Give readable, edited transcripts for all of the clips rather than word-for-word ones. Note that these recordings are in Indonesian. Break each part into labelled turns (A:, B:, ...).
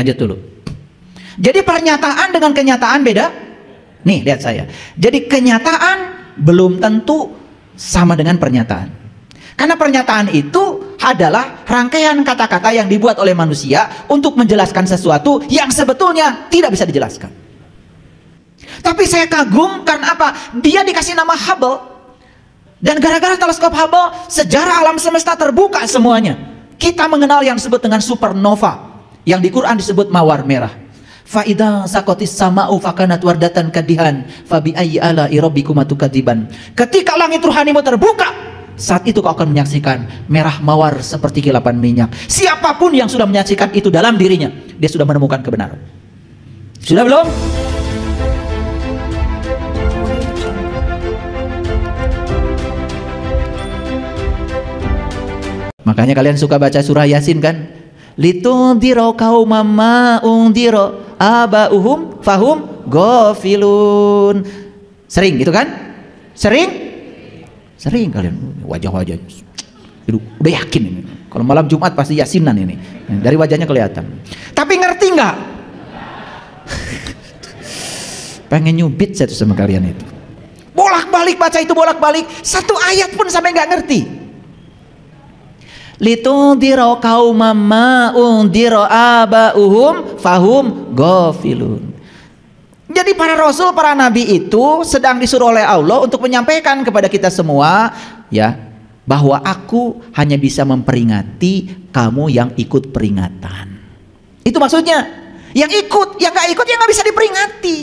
A: lanjut dulu. Jadi pernyataan dengan kenyataan beda. Nih, lihat saya. Jadi kenyataan belum tentu sama dengan pernyataan. Karena pernyataan itu adalah rangkaian kata-kata yang dibuat oleh manusia untuk menjelaskan sesuatu yang sebetulnya tidak bisa dijelaskan. Tapi saya kagum karena apa? Dia dikasih nama Hubble. Dan gara-gara teleskop Hubble, sejarah alam semesta terbuka semuanya. Kita mengenal yang disebut dengan supernova, yang di Quran disebut mawar merah. Fa'idha sakotis sama'u fakanat wardatan kadihan fabi ayyi ala'i rabbikuma tukadziban. Ketika langit ruhanimu terbuka, saat itu kau akan menyaksikan merah mawar seperti kilapan minyak. Siapapun yang sudah menyaksikan itu dalam dirinya, dia sudah menemukan kebenaran. Sudah belum? Makanya kalian suka baca surah Yasin kan? Litundiro qaumam ma undiro abauhum fahum ghafilun. Sering gitu kan? Sering kalian wajah-wajah udah yakin ini. Kalau malam Jumat pasti Yasinan ini. Dari wajahnya kelihatan. Tapi ngerti nggak? Pengen nyubit saya tuh sama kalian itu. Bolak-balik baca itu, bolak-balik. Satu ayat pun sampai nggak ngerti. Litundiro qaumam ma undiro abauhum fahum ghafilun. Jadi para rasul, para nabi itu sedang disuruh oleh Allah untuk menyampaikan kepada kita semua, ya, bahwa aku hanya bisa memperingati kamu yang ikut peringatan. Itu maksudnya. Yang ikut, yang gak ikut, yang gak bisa diperingati.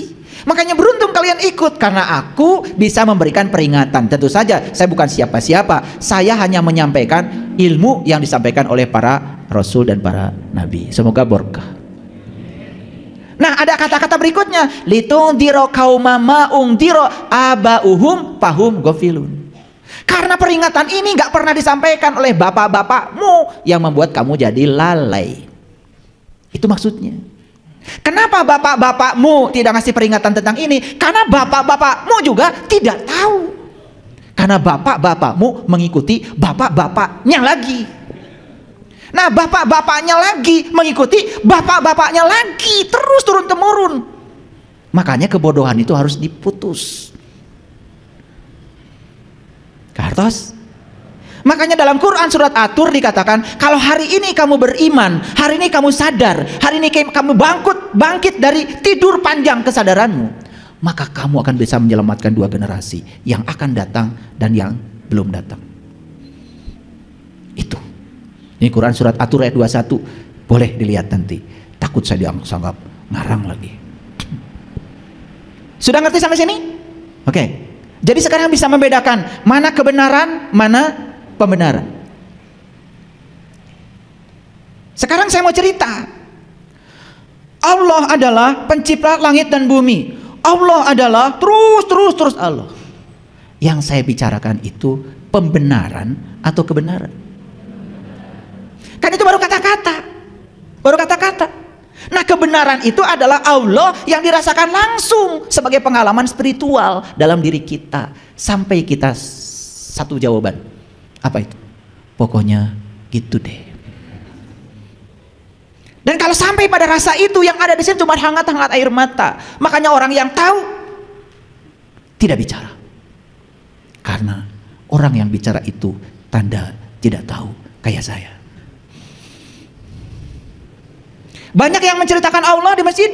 A: Makanya beruntung kalian ikut, karena aku bisa memberikan peringatan. Tentu saja saya bukan siapa-siapa, saya hanya menyampaikan ilmu yang disampaikan oleh para rasul dan para nabi. Semoga berkah. Nah, ada kata-kata berikutnya, litundiro qaumam ma undiro abauhum fahum ghafilun. Karena peringatan ini gak pernah disampaikan oleh bapak-bapakmu yang membuat kamu jadi lalai. Itu maksudnya. Kenapa bapak-bapakmu tidak ngasih peringatan tentang ini? Karena bapak-bapakmu juga tidak tahu. Karena bapak-bapakmu mengikuti bapak-bapaknya lagi. Nah, bapak-bapaknya lagi mengikuti bapak-bapaknya lagi, terus turun-temurun. Makanya kebodohan itu harus diputus. Kartos. Makanya dalam Quran surat At-Tur dikatakan, kalau hari ini kamu beriman, hari ini kamu sadar, hari ini kamu bangkit dari tidur panjang kesadaranmu, maka kamu akan bisa menyelamatkan dua generasi, yang akan datang dan yang belum datang. Itu. Ini Quran surat At-Tur ayat 21. Boleh dilihat nanti. Takut saya dianggap ngarang lagi. Sudah ngerti sampai sini? Oke. Jadi sekarang bisa membedakan mana kebenaran, mana pembenaran. Sekarang saya mau cerita. Allah adalah pencipta langit dan bumi. Allah adalah terus Allah. Yang saya bicarakan itu pembenaran atau kebenaran. Kan itu baru kata-kata. Baru kata-kata. Nah, kebenaran itu adalah Allah yang dirasakan langsung sebagai pengalaman spiritual dalam diri kita. Sampai kita satu jawaban. Apa itu? Pokoknya gitu deh. Dan kalau sampai pada rasa itu, yang ada di sini cuma hangat-hangat air mata. Makanya orang yang tahu tidak bicara. Karena orang yang bicara itu tanda tidak tahu, kayak saya. Banyak yang menceritakan Allah di masjid.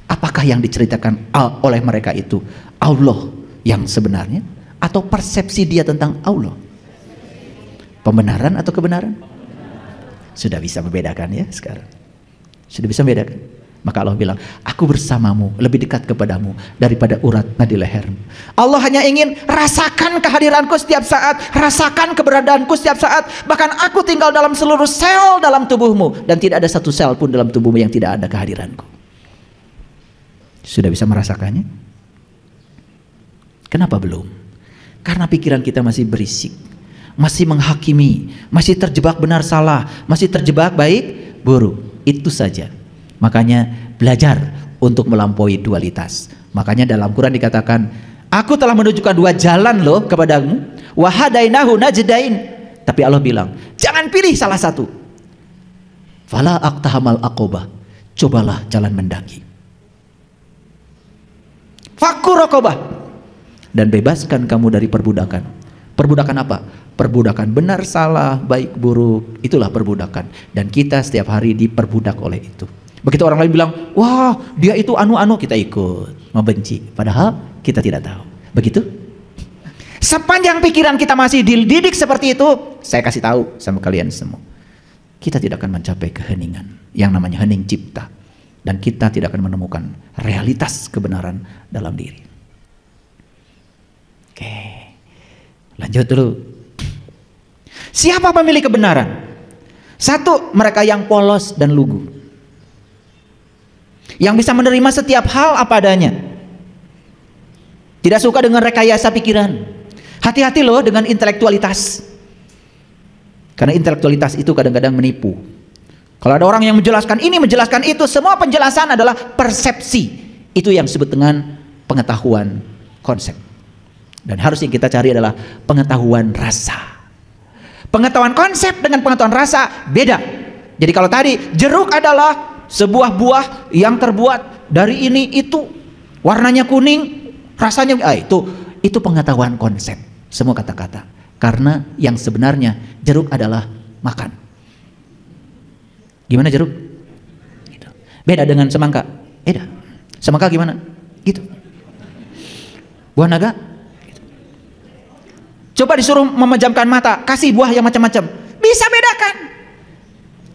A: Apakah yang diceritakan oleh mereka itu Allah yang sebenarnya? Atau persepsi dia tentang Allah? Pembenaran atau kebenaran? Sudah bisa membedakan ya sekarang. Sudah bisa membedakan. Maka Allah bilang, aku bersamamu, lebih dekat kepadamu daripada urat nadi lehermu. Allah hanya ingin rasakan kehadiranku setiap saat, rasakan keberadaanku setiap saat. Bahkan aku tinggal dalam seluruh sel dalam tubuhmu, dan tidak ada satu sel pun dalam tubuhmu yang tidak ada kehadiranku. Sudah bisa merasakannya? Kenapa belum? Karena pikiran kita masih berisik, masih menghakimi, masih terjebak benar salah, masih terjebak baik buruk. Itu saja. Makanya belajar untuk melampaui dualitas. Makanya dalam Quran dikatakan, aku telah menunjukkan dua jalan loh kepadamu, wahadainahu najdain. Tapi Allah bilang, jangan pilih salah satu. Fala aqtahamal aqobah, cobalah jalan mendaki. Fakku raqobah, dan bebaskan kamu dari perbudakan. Perbudakan apa? Perbudakan benar salah, baik buruk, itulah perbudakan. Dan kita setiap hari diperbudak oleh itu. Begitu orang lain bilang, wah dia itu anu-anu, kita ikut membenci, padahal kita tidak tahu. Begitu? Sepanjang pikiran kita masih dididik seperti itu, saya kasih tahu sama kalian semua, kita tidak akan mencapai keheningan yang namanya hening cipta, dan kita tidak akan menemukan realitas kebenaran dalam diri. Oke, lanjut dulu. Siapa pemilik kebenaran? Satu, mereka yang polos dan lugu, yang bisa menerima setiap hal apa adanya, tidak suka dengan rekayasa pikiran. Hati-hati loh dengan intelektualitas, karena intelektualitas itu kadang-kadang menipu. Kalau ada orang yang menjelaskan ini, menjelaskan itu, semua penjelasan adalah persepsi. Itu yang disebut dengan pengetahuan konsep. Dan harus yang kita cari adalah pengetahuan rasa. Pengetahuan konsep dengan pengetahuan rasa beda. Jadi kalau tadi jeruk adalah sebuah buah yang terbuat dari ini itu, warnanya kuning, rasanya itu pengetahuan konsep, semua kata-kata. Karena yang sebenarnya jeruk adalah makan. Gimana jeruk? Gitu. Beda dengan semangka. Beda. Semangka gimana? Gitu. Buah naga? Gitu. Coba disuruh memejamkan mata, kasih buah yang macam-macam, bisa bedakan.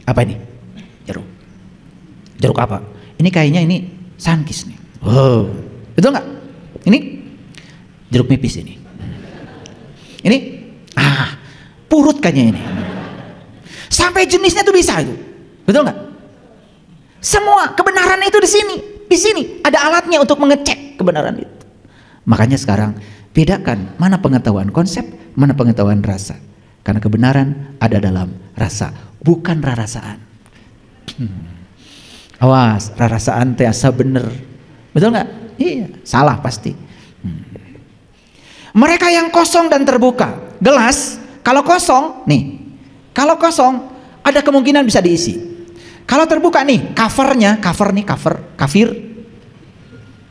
A: Apa ini? Jeruk. Jeruk apa? Ini kayaknya ini sankis nih. Wow. Betul nggak? Ini jeruk nipis ini. Ini purut kayaknya ini. Sampai jenisnya tuh bisa itu. Betul nggak? Semua kebenaran itu di sini. Di sini ada alatnya untuk mengecek kebenaran itu. Makanya sekarang bedakan mana pengetahuan konsep, mana pengetahuan rasa. Karena kebenaran ada dalam rasa, bukan rarasaan. Awas, rarasaan teh asa bener. Betul nggak? Iya, salah pasti. Mereka yang kosong dan terbuka. Gelas kalau kosong nih, kalau kosong ada kemungkinan bisa diisi. Kalau terbuka nih, kafir.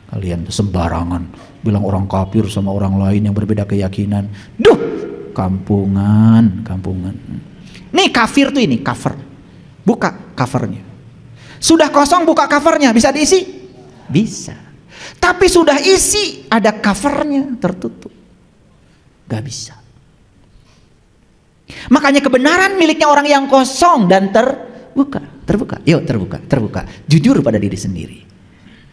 A: Kalian sembarangan bilang orang kafir sama orang lain yang berbeda keyakinan. Duh, kampungan. Nih kafir tuh ini, cover. Buka covernya. Sudah kosong, buka covernya, bisa diisi? Bisa. Tapi sudah isi, ada covernya tertutup. Gak bisa. Makanya kebenaran miliknya orang yang kosong dan terbuka. Yuk terbuka. Jujur pada diri sendiri.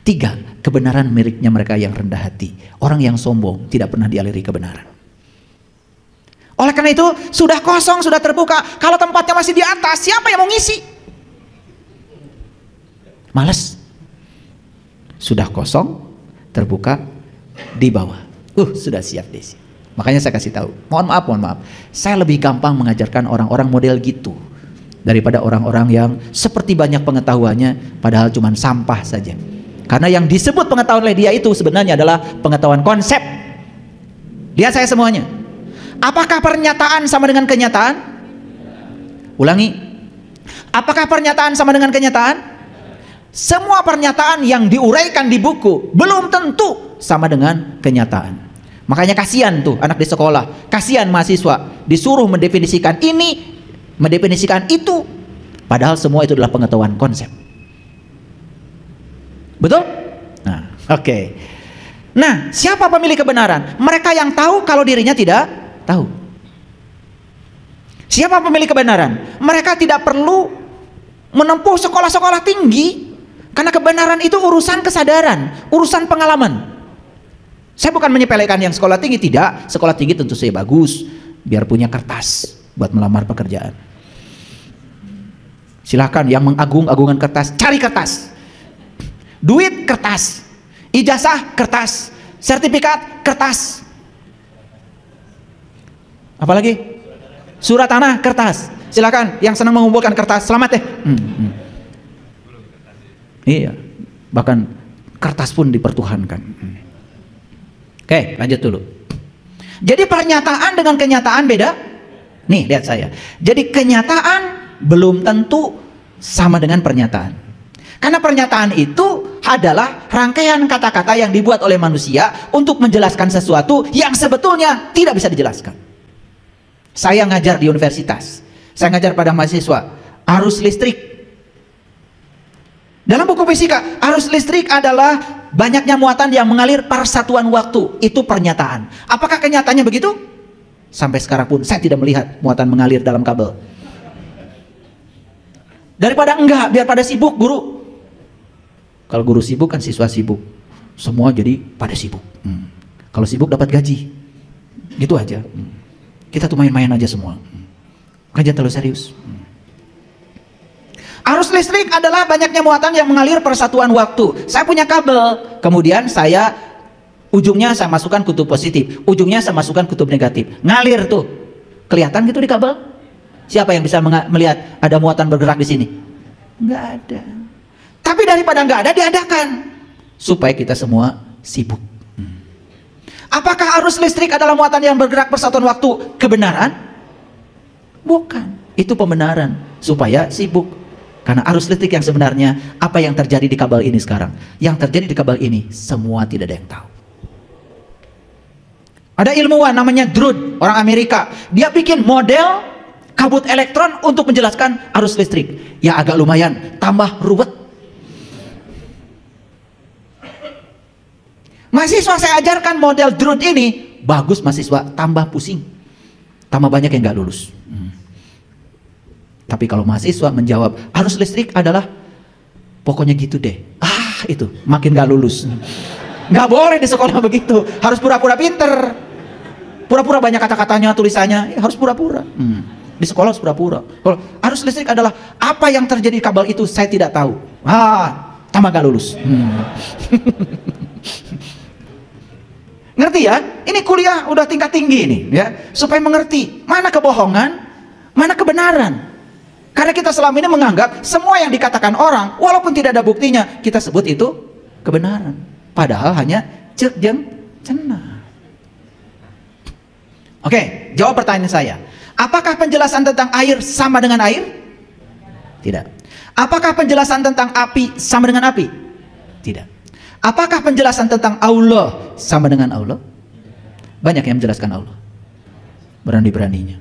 A: 3, kebenaran miliknya mereka yang rendah hati. Orang yang sombong tidak pernah dialiri kebenaran. Oleh karena itu sudah kosong, sudah terbuka. Kalau tempatnya masih di atas, siapa yang mau ngisi? Males. Sudah kosong, terbuka, di bawah. Sudah siap desi. Makanya saya kasih tahu. Mohon maaf. Saya lebih gampang mengajarkan orang-orang model gitu daripada orang-orang yang seperti banyak pengetahuannya padahal cuma sampah saja. Karena yang disebut pengetahuan oleh dia itu sebenarnya adalah pengetahuan konsep. Lihat saya semuanya. Apakah pernyataan sama dengan kenyataan? Ulangi. Apakah pernyataan sama dengan kenyataan? Semua pernyataan yang diuraikan di buku belum tentu sama dengan kenyataan. Makanya kasihan tuh anak di sekolah, kasihan mahasiswa disuruh mendefinisikan ini, mendefinisikan itu, padahal semua itu adalah pengetahuan konsep. Betul? Nah, oke. Nah, siapa pemilik kebenaran? Mereka yang tahu kalau dirinya tidak tahu. Siapa pemilik kebenaran? Mereka tidak perlu menempuh sekolah-sekolah tinggi, karena kebenaran itu urusan kesadaran, urusan pengalaman. Saya bukan menyepelekan yang sekolah tinggi, tidak. Sekolah tinggi tentu saja bagus, biar punya kertas buat melamar pekerjaan. Silahkan yang mengagung-agungkan kertas, cari kertas. Duit kertas, ijazah kertas, sertifikat kertas. Apalagi? Surat tanah kertas. Silahkan yang senang mengumpulkan kertas, selamat deh. Iya, bahkan kertas pun dipertuhankan. Oke, lanjut dulu. Jadi pernyataan dengan kenyataan beda. Nih, lihat saya. Jadi kenyataan belum tentu sama dengan pernyataan. Karena pernyataan itu adalah rangkaian kata-kata yang dibuat oleh manusia untuk menjelaskan sesuatu yang sebetulnya tidak bisa dijelaskan. Saya ngajar di universitas, saya ngajar pada mahasiswa arus listrik. Dalam buku fisika, arus listrik adalah banyaknya muatan yang mengalir per satuan waktu. Itu pernyataan. Apakah kenyataannya begitu? Sampai sekarang pun saya tidak melihat muatan mengalir dalam kabel. Daripada enggak, biar pada sibuk guru. Kalau guru sibuk kan siswa sibuk, semua jadi pada sibuk. Kalau sibuk dapat gaji, gitu aja. Kita tuh main-main aja semua. Kajian terlalu serius. Arus listrik adalah banyaknya muatan yang mengalir per satuan waktu. Saya punya kabel, kemudian ujungnya saya masukkan kutub positif, ujungnya saya masukkan kutub negatif, ngalir tuh, kelihatan gitu di kabel. Siapa yang bisa melihat ada muatan bergerak di sini? Nggak ada. Tapi daripada nggak ada, diadakan supaya kita semua sibuk. Apakah arus listrik adalah muatan yang bergerak per satuan waktu kebenaran? Bukan. Itu pembenaran supaya sibuk. Karena arus listrik yang sebenarnya, apa yang terjadi di kabel ini sekarang? Yang terjadi di kabel ini semua tidak ada yang tahu. Ada ilmuwan namanya Drude, orang Amerika. Dia bikin model kabut elektron untuk menjelaskan arus listrik. Ya agak lumayan, tambah ruwet. Mahasiswa saya ajarkan model Drude ini, bagus mahasiswa, tambah pusing, tambah banyak yang nggak lulus. Tapi kalau mahasiswa menjawab arus listrik adalah pokoknya gitu deh, itu makin nggak lulus. Nggak boleh di sekolah begitu, harus pura-pura pinter, pura-pura banyak kata-katanya, tulisannya, harus pura-pura. Di sekolah harus pura-pura. Kalau arus listrik adalah apa yang terjadi di kabel itu saya tidak tahu, tambah nggak lulus. Ngerti ya? Ini kuliah udah tingkat tinggi nih ya, supaya mengerti mana kebohongan, mana kebenaran. Karena kita selama ini menganggap semua yang dikatakan orang, walaupun tidak ada buktinya, kita sebut itu kebenaran. Padahal hanya cek jeng cenah. Oke, jawab pertanyaan saya. Apakah penjelasan tentang air sama dengan air? Tidak. Apakah penjelasan tentang api sama dengan api? Tidak. Apakah penjelasan tentang Allah sama dengan Allah? Banyak yang menjelaskan Allah, berani-beraninya.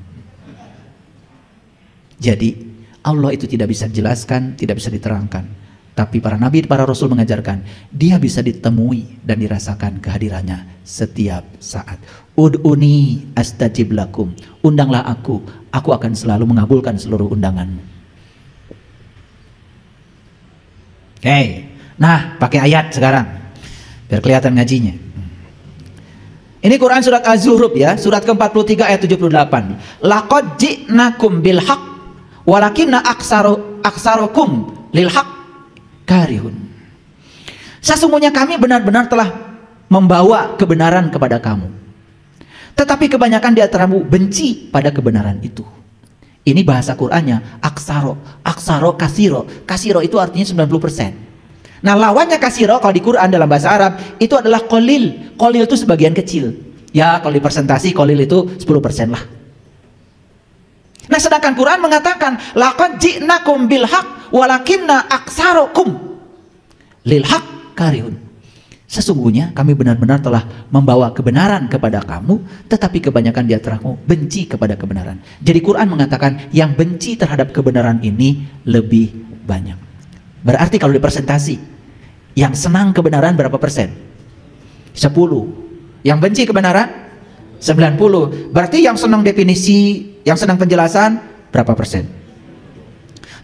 A: Jadi Allah itu tidak bisa dijelaskan, tidak bisa diterangkan. Tapi para nabi, para rasul mengajarkan, dia bisa ditemui dan dirasakan kehadirannya setiap saat. Ud'uni astajib lakum. Undanglah aku akan selalu mengabulkan seluruh undanganmu. Oke. Nah, pakai ayat sekarang biar kelihatan ngajinya. Ini Quran surat Az-Zuhruf ya, surat ke-43 ayat 78. Laqad ji'nakum bil haqq walakinna aksarukum lil haqq karihun. Sesungguhnya kami benar-benar telah membawa kebenaran kepada kamu, tetapi kebanyakan di antaramu benci pada kebenaran itu. Ini bahasa Qur'annya aksaro, kasiro. Kasiro itu artinya 90%. Nah lawannya kasiro kalau di Quran dalam bahasa Arab itu adalah kolil. Kolil itu sebagian kecil. Ya kalau di persentasi kolil itu 10% lah. Nah sedangkan Quran mengatakan laqad ji'nakum bil haqq walakinna aksarukum lil haqq karihun. Sesungguhnya kami benar-benar telah membawa kebenaran kepada kamu, tetapi kebanyakan di antaramu benci kepada kebenaran. Jadi Quran mengatakan yang benci terhadap kebenaran ini lebih banyak. Berarti kalau dipersentasi, yang senang kebenaran berapa persen? 10. Yang benci kebenaran 90. Berarti yang senang definisi, yang senang penjelasan berapa persen?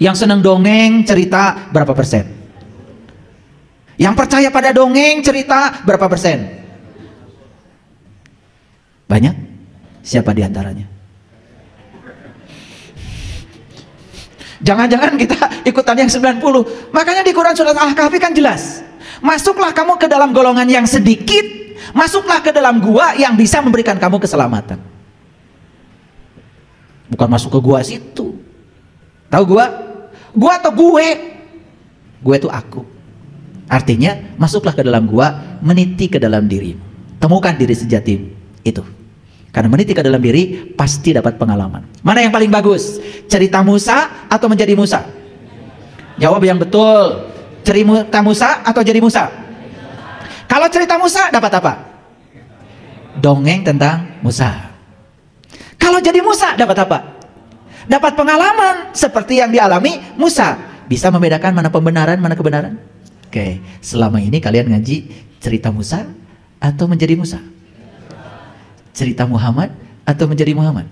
A: Yang senang dongeng, cerita berapa persen? Yang percaya pada dongeng, cerita berapa persen? Banyak? Siapa di antaranya? Jangan-jangan kita ikutan yang 90. Makanya di Quran surat Al-Kahfi kan jelas, masuklah kamu ke dalam golongan yang sedikit, masuklah ke dalam gua yang bisa memberikan kamu keselamatan. Bukan masuk ke gua situ. Tahu gua? Gua atau gue? Gue itu aku. Artinya masuklah ke dalam gua, meniti ke dalam dirimu, temukan diri sejatimu itu. Karena meniti ke dalam diri pasti dapat pengalaman. Mana yang paling bagus? Cerita Musa atau menjadi Musa? Jawab yang betul. Cerita Musa atau jadi Musa? Kalau cerita Musa dapat apa? Dongeng tentang Musa. Kalau jadi Musa dapat apa? Dapat pengalaman seperti yang dialami Musa. Bisa membedakan mana pembenaran, mana kebenaran? Oke, selama ini kalian ngaji cerita Musa atau menjadi Musa? Cerita Muhammad atau menjadi Muhammad?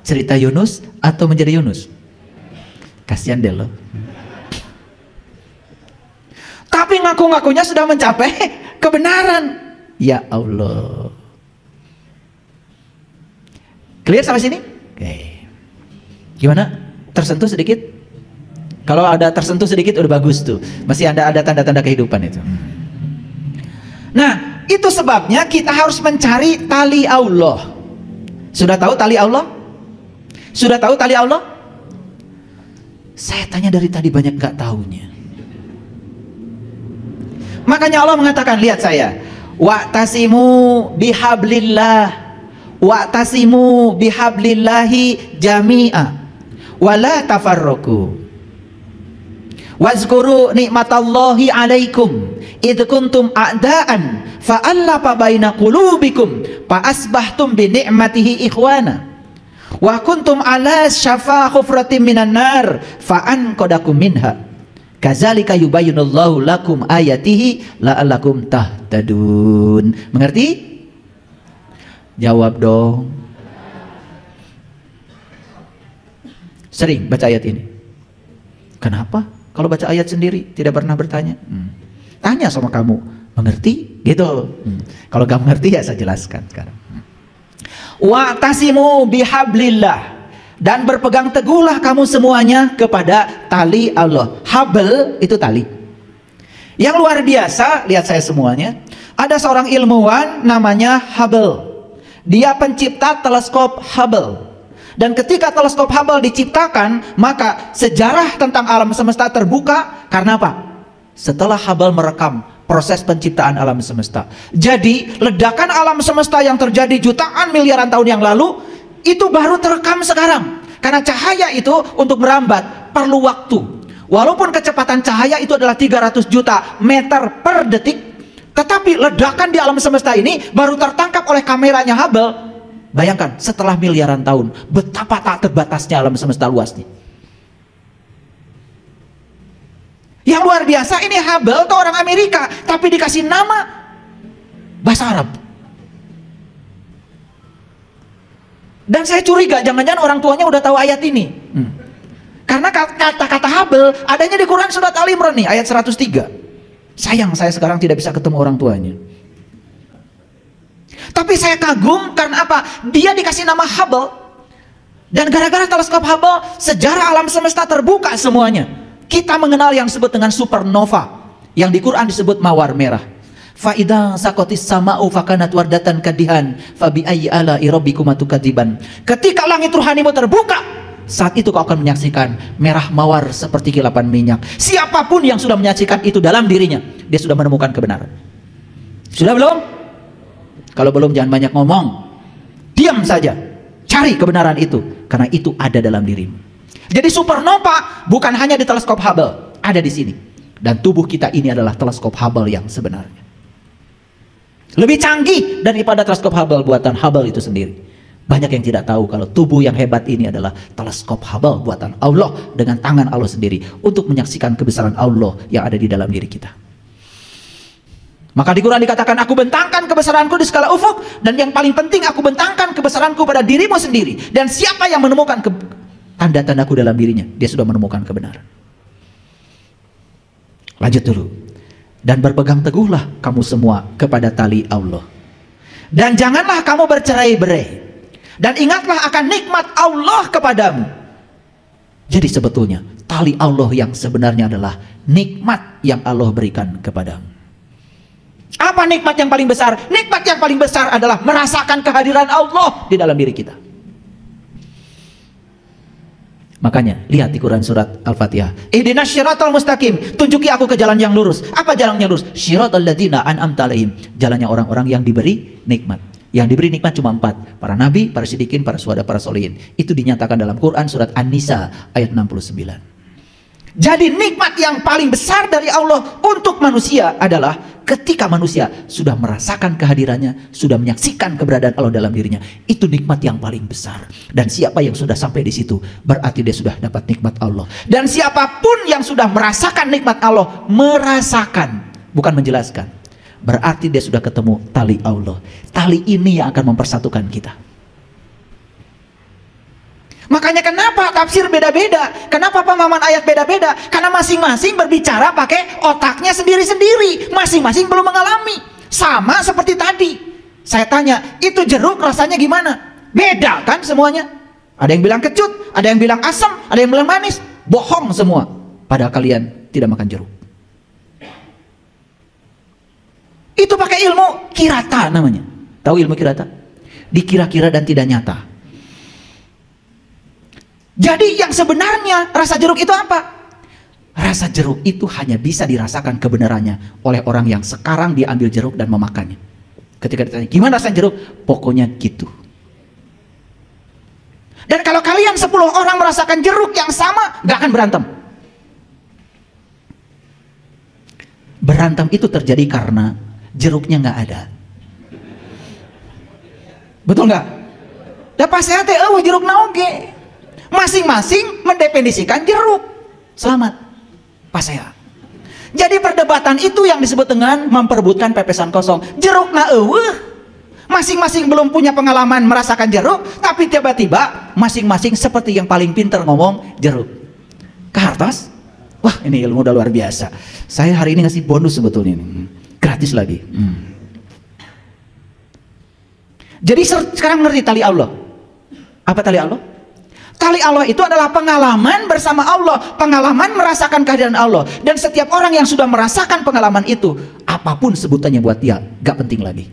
A: Cerita Yunus atau menjadi Yunus? Kasihan deh lo. Tapi ngaku-ngakunya sudah mencapai kebenaran. Ya Allah. Clear sampai sini? Oke. Gimana? Tersentuh sedikit? Kalau ada tersentuh sedikit udah bagus tuh. Masih ada tanda-tanda kehidupan itu. Nah, itu sebabnya kita harus mencari tali Allah. Sudah tahu tali Allah? Sudah tahu tali Allah? Saya tanya dari tadi banyak gak taunya. Makanya Allah mengatakan, lihat saya, wa'tasimu bihablillah, wa'tasimu bihablillahi jami'a, wala tafarruqu, wazkuru nikmatallahi alaikum, idh kuntum a'daan, fa'allafa baina qulubikum, fa'asbahtum bi ni'matihi ikhwana, wa kuntum ala syafa khufratin minan nar, fa'anqadakum minha. Kazalika yubayyinullahu lakum ayatihi la'allakum tahtadun. Mengerti? Jawab dong. Sering baca ayat ini. Kenapa? Kalau baca ayat sendiri tidak pernah bertanya. Tanya sama kamu, mengerti? Gitu. Kalau kamu mengerti ya saya jelaskan sekarang. Wa'tasimu bihablillah, dan berpegang teguhlah kamu semuanya kepada tali Allah. Habl itu tali. Yang luar biasa, lihat saya semuanya. Ada seorang ilmuwan namanya Hubble. Dia pencipta teleskop Hubble. Dan ketika teleskop Hubble diciptakan, maka sejarah tentang alam semesta terbuka. Karena apa? Setelah Hubble merekam proses penciptaan alam semesta. Jadi ledakan alam semesta yang terjadi jutaan miliaran tahun yang lalu itu baru terekam sekarang. Karena cahaya itu untuk merambat perlu waktu. Walaupun kecepatan cahaya itu adalah 300 juta meter per detik, tetapi ledakan di alam semesta ini baru tertangkap oleh kameranya Hubble. Bayangkan setelah miliaran tahun, betapa tak terbatasnya alam semesta luasnya. Yang luar biasa, ini Hubble itu orang Amerika, tapi dikasih nama bahasa Arab. Dan saya curiga jangan-jangan orang tuanya udah tahu ayat ini. Karena kata-kata Hubble adanya di Quran surat Al-Imran nih, ayat 103. Sayang saya sekarang tidak bisa ketemu orang tuanya. Tapi saya kagum karena apa? Dia dikasih nama Hubble. Dan gara-gara teleskop Hubble, sejarah alam semesta terbuka semuanya. Kita mengenal yang disebut dengan supernova, yang di Quran disebut mawar merah. Fa'idha sakotis sama'u fakanat wardatan kadihan fabi ayyi ala'i rabbikuma tukadziban. Ketika langit ruhanimu terbuka, saat itu kau akan menyaksikan merah mawar seperti kilapan minyak. Siapapun yang sudah menyaksikan itu dalam dirinya, dia sudah menemukan kebenaran. Sudah belum? Kalau belum jangan banyak ngomong. Diam saja. Cari kebenaran itu, karena itu ada dalam dirimu. Jadi supernova bukan hanya di teleskop Hubble, ada di sini. Dan tubuh kita ini adalah teleskop Hubble yang sebenarnya. Lebih canggih daripada teleskop Hubble buatan Hubble itu sendiri. Banyak yang tidak tahu kalau tubuh yang hebat ini adalah teleskop Hubble buatan Allah dengan tangan Allah sendiri untuk menyaksikan kebesaran Allah yang ada di dalam diri kita. Maka di Quran dikatakan, aku bentangkan kebesaranku di skala ufuk, dan yang paling penting aku bentangkan kebesaranku pada dirimu sendiri. Dan siapa yang menemukan tanda-tandaku dalam dirinya, dia sudah menemukan kebenaran. Lanjut dulu. Dan berpegang teguhlah kamu semua kepada tali Allah. Dan janganlah kamu bercerai-berai. Dan ingatlah akan nikmat Allah kepadamu. Jadi sebetulnya tali Allah yang sebenarnya adalah nikmat yang Allah berikan kepadamu. Apa nikmat yang paling besar? Nikmat yang paling besar adalah merasakan kehadiran Allah di dalam diri kita. Makanya lihat di Quran surat Al-Fatihah. Ihdinas syiratal mustaqim, tunjuki aku ke jalan yang lurus. Apa jalan yang lurus? Syiratal ladzina an'amta alaihim, jalannya orang-orang yang diberi nikmat. Yang diberi nikmat cuma 4, para nabi, para siddiqin, para syuhada, para sholihin. Itu dinyatakan dalam Quran surat An-Nisa ayat 69. Jadi nikmat yang paling besar dari Allah untuk manusia adalah ketika manusia sudah merasakan kehadirannya, sudah menyaksikan keberadaan Allah dalam dirinya. Itu nikmat yang paling besar. Dan siapa yang sudah sampai di situ, berarti dia sudah dapat nikmat Allah. Dan siapapun yang sudah merasakan nikmat Allah, merasakan, bukan menjelaskan, berarti dia sudah ketemu tali Allah. Tali ini yang akan mempersatukan kita. Makanya kenapa tafsir beda-beda, kenapa pemahaman ayat beda-beda, karena masing-masing berbicara pakai otaknya sendiri-sendiri, masing-masing belum mengalami. Sama seperti tadi saya tanya, itu jeruk rasanya gimana? Beda kan semuanya. Ada yang bilang kecut, ada yang bilang asam, ada yang bilang manis. Bohong semua, padahal kalian tidak makan jeruk. Itu pakai ilmu kirata namanya. Tahu ilmu kirata? Dikira-kira dan tidak nyata. Jadi yang sebenarnya rasa jeruk itu apa? Rasa jeruk itu hanya bisa dirasakan kebenarannya oleh orang yang sekarang dia ambil jeruk dan memakannya. Ketika ditanya, gimana rasa jeruk? Pokoknya gitu. Dan kalau kalian 10 orang merasakan jeruk yang sama, gak akan berantem. Berantem itu terjadi karena jeruknya gak ada. Betul gak? Dan pas saya jeruk naoge. Masing-masing mendefinisikan jeruk. Selamat pas saya. Jadi perdebatan itu yang disebut dengan memperebutkan pepesan kosong. Jeruk na masing-masing belum punya pengalaman merasakan jeruk, tapi tiba-tiba masing-masing seperti yang paling pintar ngomong jeruk. Kartas, wah ini ilmu udah luar biasa. Saya hari ini ngasih bonus sebetulnya ini, gratis lagi. Jadi sekarang ngerti tali Allah. Apa tali Allah? Tali Allah itu adalah pengalaman bersama Allah, pengalaman merasakan kehadiran Allah. Dan setiap orang yang sudah merasakan pengalaman itu, apapun sebutannya buat dia, gak penting lagi.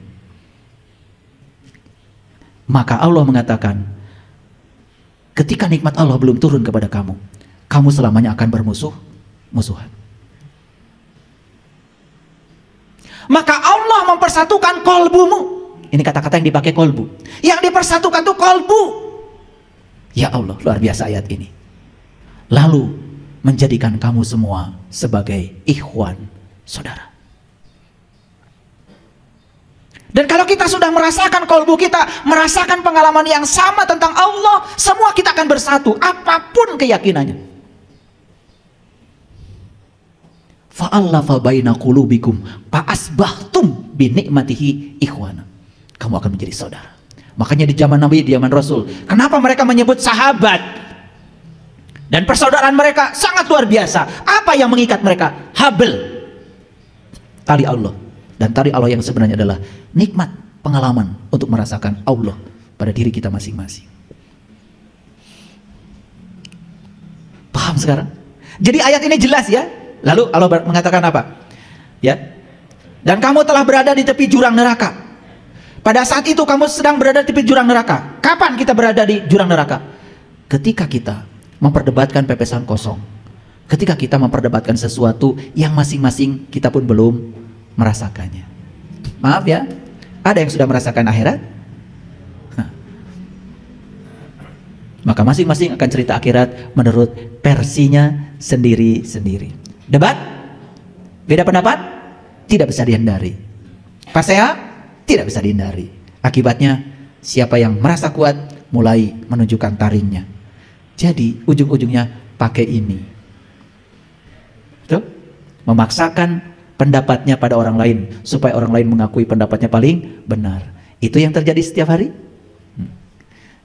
A: Maka Allah mengatakan, ketika nikmat Allah belum turun kepada kamu, kamu selamanya akan bermusuhan. Maka Allah mempersatukan kolbumu. Ini kata-kata yang dipakai kolbu. Yang dipersatukan itu kolbu. Ya Allah, luar biasa ayat ini. Lalu menjadikan kamu semua sebagai ikhwan, saudara. Dan kalau kita sudah merasakan kolbu kita, merasakan pengalaman yang sama tentang Allah, semua kita akan bersatu, apapun keyakinannya. Fa'allafa baina qulubikum fa'asbahtum bi ni'matihi ikhwana. Kamu akan menjadi saudara. Makanya di zaman Nabi, di zaman Rasul, kenapa mereka menyebut sahabat? Dan persaudaraan mereka sangat luar biasa. Apa yang mengikat mereka? Habl, tali Allah. Dan tali Allah yang sebenarnya adalah nikmat pengalaman untuk merasakan Allah pada diri kita masing-masing. Paham sekarang? Jadi ayat ini jelas ya. Lalu Allah mengatakan apa? Ya. Dan kamu telah berada di tepi jurang neraka. Pada saat itu kamu sedang berada di tepi jurang neraka. Kapan kita berada di jurang neraka? Ketika kita memperdebatkan pepesan kosong. Ketika kita memperdebatkan sesuatu yang masing-masing kita pun belum merasakannya. Maaf ya, ada yang sudah merasakan akhirat? Maka masing-masing akan cerita akhirat menurut versinya sendiri-sendiri. Debat? Beda pendapat? Tidak bisa dihindari. Pasea? Tidak bisa dihindari. Akibatnya siapa yang merasa kuat mulai menunjukkan taringnya. Jadi ujung-ujungnya pakai ini. Tuh, memaksakan pendapatnya pada orang lain supaya orang lain mengakui pendapatnya paling benar. Itu yang terjadi setiap hari.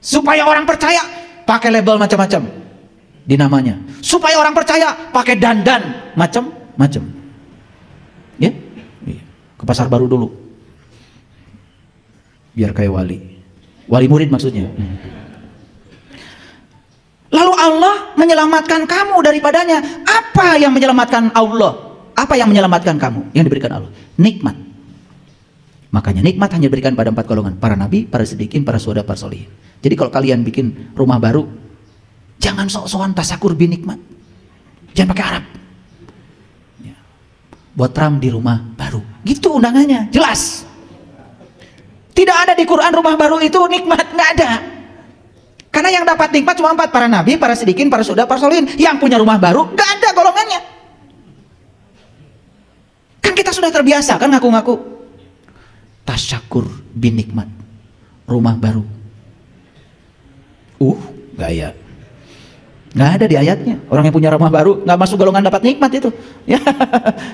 A: Supaya orang percaya pakai label macam-macam di namanya. Supaya orang percaya pakai dandan macam-macam. Ya? Ke pasar baru dulu. Biar kayak wali murid maksudnya. Lalu Allah menyelamatkan kamu daripadanya. Apa yang menyelamatkan Allah? Apa yang menyelamatkan kamu? Yang diberikan Allah, nikmat. Makanya nikmat hanya diberikan pada 4 golongan: para nabi, para siddiqin, para syuhada, para sholihin. Jadi kalau kalian bikin rumah baru, jangan sok-sokan tasakur bin nikmat. Jangan pakai Arab. Ya. Buat ram di rumah baru. Gitu undangannya, jelas. Tidak ada di Quran rumah baru itu nikmat, nggak ada. Karena yang dapat nikmat cuma 4, para nabi, para siddiqin, para syuhada, para sholihin. Yang punya rumah baru gak ada golongannya. Kan kita sudah terbiasa kan ngaku-ngaku tasyakur bin nikmat, rumah baru. Gaya. Nggak ada di ayatnya. Orang yang punya rumah baru nggak masuk golongan dapat nikmat itu. Ya,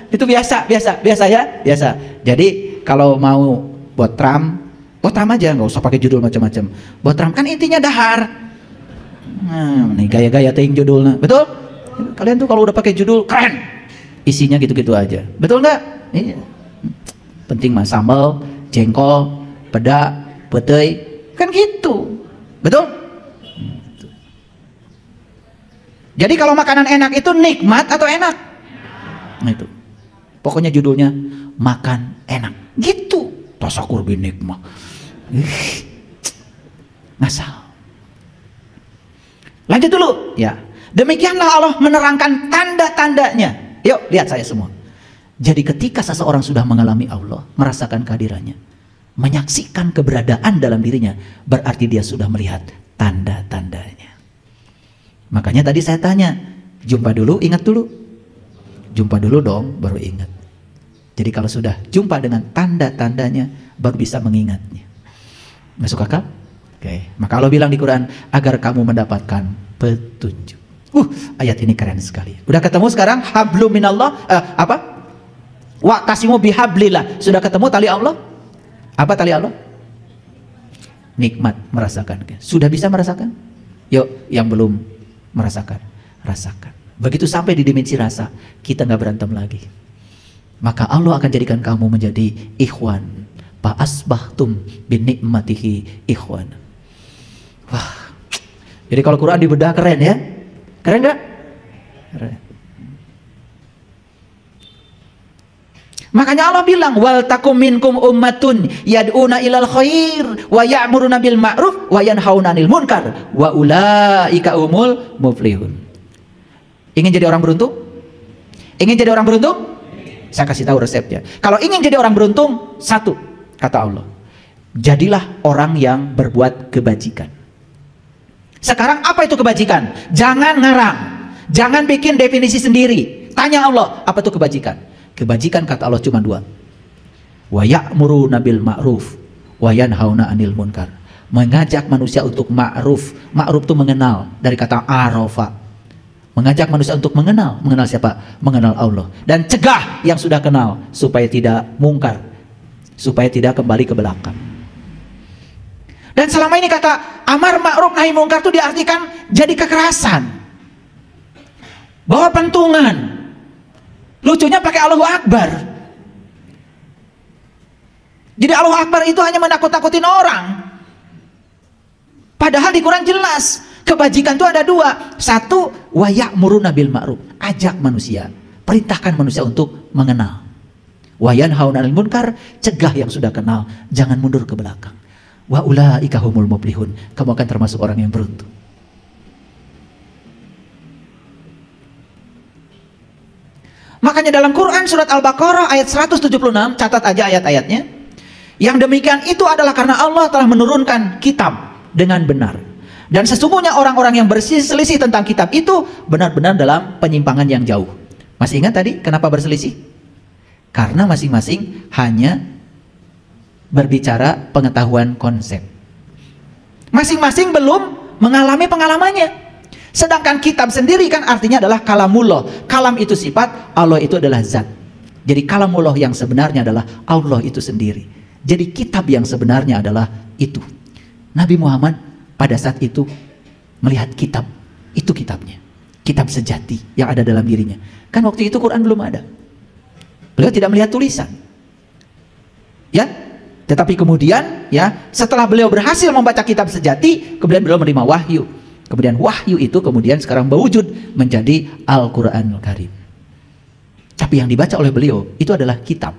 A: itu biasa ya, biasa. Jadi kalau mau botram aja, nggak usah pakai judul macam-macam. Botram kan intinya dahar. Nih gaya-gaya ting judulnya, betul? Kalian tuh kalau udah pakai judul keren, isinya gitu-gitu aja, betul nggak? Iya. Penting mah sambal, jengkol, peda, petai, kan gitu, betul? Jadi kalau makanan enak itu nikmat atau enak? Nah itu. Pokoknya judulnya makan enak. Gitu. Tasyakur bin nikmat. Ngasal. Lanjut dulu. Ya. Demikianlah Allah menerangkan tanda-tandanya. Yuk lihat saya semua. Jadi ketika seseorang sudah mengalami Allah, merasakan kehadirannya, menyaksikan keberadaan dalam dirinya, berarti dia sudah melihat tanda-tandanya. Makanya tadi saya tanya, jumpa dulu, ingat dulu. Jumpa dulu dong, baru ingat. Jadi kalau sudah jumpa dengan tanda-tandanya, baru bisa mengingatnya. Masuk akal? Oke. Maka Allah bilang di Quran, agar kamu mendapatkan petunjuk. Ayat ini keren sekali. Udah ketemu sekarang? Hablum minallah, Wa'tasimu bihablillah. Sudah ketemu tali Allah? Apa tali Allah? Nikmat, merasakan. Sudah bisa merasakan? Yuk, yang belum merasakan, rasakan. Begitu sampai di dimensi rasa, kita nggak berantem lagi. Maka Allah akan jadikan kamu menjadi ikhwan. Fa asbahtum bin nikmatihi ikhwan. Wah. Jadi kalau Quran dibedah keren ya? Keren nggak? Keren. Makanya Allah bilang wal takum minkum ummatun yad'una ilal khair wa ya'muruna bil ma'ruf wa yanhauna 'anil munkar wa ulaika humul muflihun. Ingin jadi orang beruntung? Ingin jadi orang beruntung? Saya kasih tahu resepnya. Kalau ingin jadi orang beruntung, satu, kata Allah, jadilah orang yang berbuat kebajikan. Sekarang apa itu kebajikan? Jangan ngarang, jangan bikin definisi sendiri. Tanya Allah, apa itu kebajikan? Kebajikan kata Allah cuma 2. Wa ya'muruna bil ma'ruf wa yanhauna 'anil munkar. Mengajak manusia untuk ma'ruf. Ma'ruf itu mengenal, dari kata arafa. Mengajak manusia untuk mengenal. Mengenal siapa? Mengenal Allah. Dan cegah yang sudah kenal supaya tidak mungkar, supaya tidak kembali ke belakang. Dan selama ini kata amar ma'ruf nahi mungkar itu diartikan jadi kekerasan, bawa pentungan. Lucunya pakai Allahu Akbar. Jadi Allahu Akbar itu hanya menakut-nakutin orang. Padahal di Quran jelas kebajikan itu ada 2. Satu, wa ya'muruna bil ma'ruf, ajak manusia, perintahkan manusia untuk mengenal. Wa yanhauna 'anil munkar, cegah yang sudah kenal, jangan mundur ke belakang. Wa ulaika humul muflihun, kamu akan termasuk orang yang beruntung. Makanya dalam Quran surat Al-Baqarah ayat 176, catat aja ayat-ayatnya. Yang demikian itu adalah karena Allah telah menurunkan kitab dengan benar. Dan sesungguhnya orang-orang yang berselisih tentang kitab itu benar-benar dalam penyimpangan yang jauh. Masih ingat tadi kenapa berselisih? Karena masing-masing hanya berbicara pengetahuan konsep. Masing-masing belum mengalami pengalamannya. Sedangkan kitab sendiri kan artinya adalah kalamullah. Kalam itu sifat, Allah itu adalah zat. Jadi kalamullah yang sebenarnya adalah Allah itu sendiri. Jadi kitab yang sebenarnya adalah itu. Nabi Muhammad pada saat itu melihat kitab, itu kitabnya. Kitab sejati yang ada dalam dirinya. Kan waktu itu Quran belum ada. Beliau tidak melihat tulisan. Ya, tetapi kemudian ya setelah beliau berhasil membaca kitab sejati, kemudian beliau menerima wahyu. Kemudian wahyu itu kemudian sekarang berwujud menjadi Al-Quranul Karim. Tapi yang dibaca oleh beliau itu adalah kitab.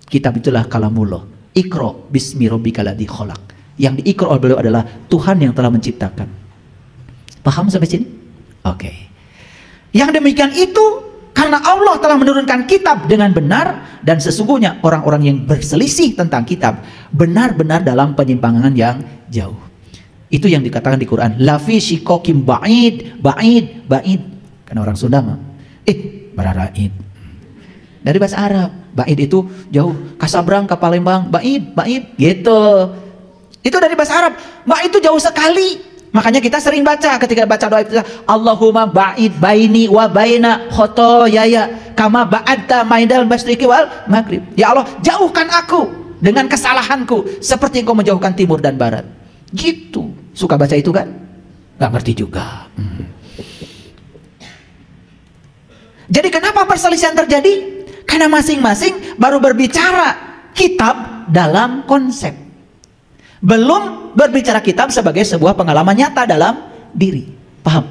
A: Kitab itulah kalamullah. Iqra bismi rabbikal ladzi khalaq. Yang diikra oleh beliau adalah Tuhan yang telah menciptakan. Paham sampai sini? Oke. Yang demikian itu karena Allah telah menurunkan kitab dengan benar, dan sesungguhnya orang-orang yang berselisih tentang kitab benar-benar dalam penyimpangan yang jauh. Itu yang dikatakan di Quran, lafi shikokim ba'id, ba'id, ba'id. Karena orang Sunda mah, bararaid. Dari bahasa Arab, ba'id itu jauh, Kasabrang ke Palembang, ba'id, ba'id, gitu. Itu dari bahasa Arab, ba'id itu jauh sekali. Makanya kita sering baca ketika baca doa itu, Allahumma ba'id baini wa baina khotoyaya kama ba'adta maidal masyriki wal maghrib. Ya Allah, jauhkan aku dengan kesalahanku seperti engkau menjauhkan timur dan barat. Gitu. Suka baca itu kan? Gak ngerti juga. Jadi kenapa perselisihan terjadi? Karena masing-masing baru berbicara kitab dalam konsep, belum berbicara kitab sebagai sebuah pengalaman nyata dalam diri. Paham?